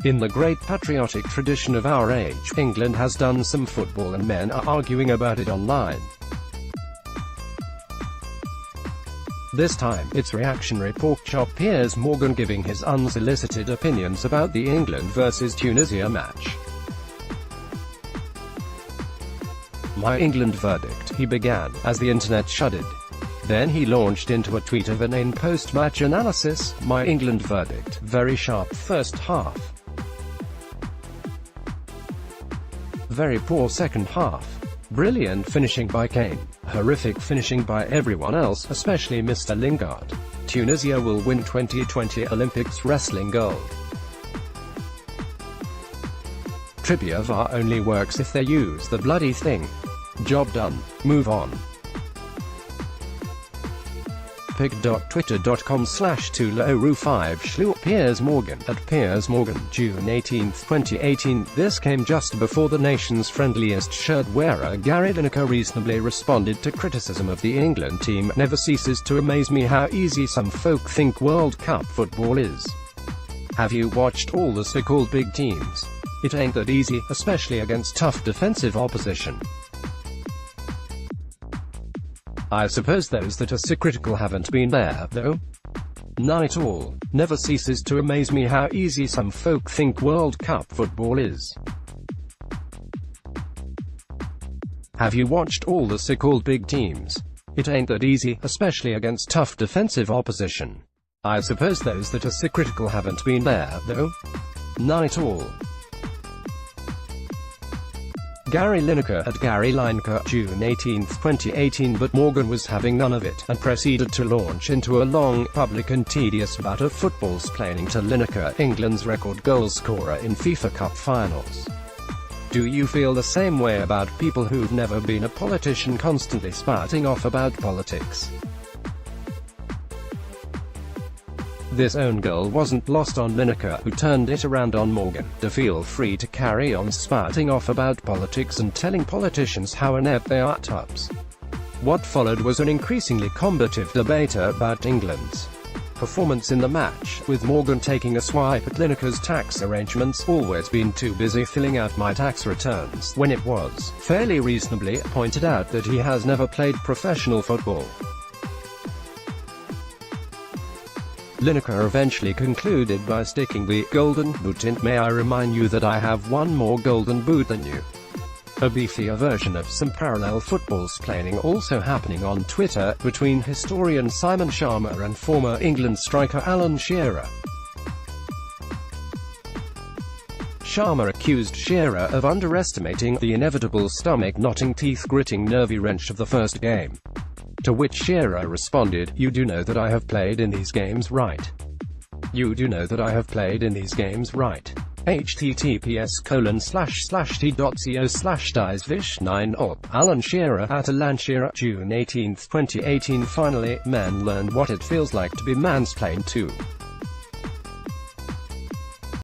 In the great patriotic tradition of our age, England has done some football and men are arguing about it online. This time, it's reactionary pork chop Piers Morgan giving his unsolicited opinions about the England vs Tunisia match. "My England verdict," he began, as the internet shuddered. Then he launched into a tweet of inane post-match analysis. "My England verdict, very sharp first half. Very poor second half. Brilliant finishing by Kane. Horrific finishing by everyone else, especially Mr. Lingard. Tunisia will win 2020 Olympics wrestling gold. Trivia VAR only works if they use the bloody thing. Job done. Move on." Pic.twitter.com/2loru5shlu Piers Morgan, at Piers Morgan, June 18, 2018. This came just before the nation's friendliest shirt wearer Gary Lineker reasonably responded to criticism of the England team. "Never ceases to amaze me how easy some folk think World Cup football is. Have you watched all the so-called big teams? It ain't that easy, especially against tough defensive opposition. I suppose those that are so critical haven't been there, though. None at all. Never ceases to amaze me how easy some folk think World Cup football is. Have you watched all the so-called big teams? It ain't that easy, especially against tough defensive opposition. I suppose those that are so critical haven't been there, though. None at all." Gary Lineker, at Gary Lineker, June 18, 2018. But Morgan was having none of it, and proceeded to launch into a long, public and tedious bout of football-splaining to Lineker, England's record goal-scorer in FIFA Cup finals. Do you feel the same way about people who've never been a politician constantly spouting off about politics? This own goal wasn't lost on Lineker, who turned it around on Morgan. To feel free to carry on spouting off about politics and telling politicians how inept they are tubs. What followed was an increasingly combative debate about England's performance in the match, with Morgan taking a swipe at Lineker's tax arrangements. "Always been too busy filling out my tax returns," when it was, fairly reasonably, pointed out that he has never played professional football. Lineker eventually concluded by sticking the golden boot in. "May I remind you that I have one more golden boot than you." A beefier version of some parallel football-splaining also happening on Twitter, between historian Simon Sharma and former England striker Alan Shearer. Sharma accused Shearer of underestimating the inevitable stomach-knotting, teeth-gritting, nervy wrench of the first game. To which Shearer responded, "You do know that I have played in these games, right? You do know that I have played in these games, right? https://t.co/diesvish9op." Alan Shearer, at Alan Shearer, June 18, 2018. Finally, men learned what it feels like to be mansplained to.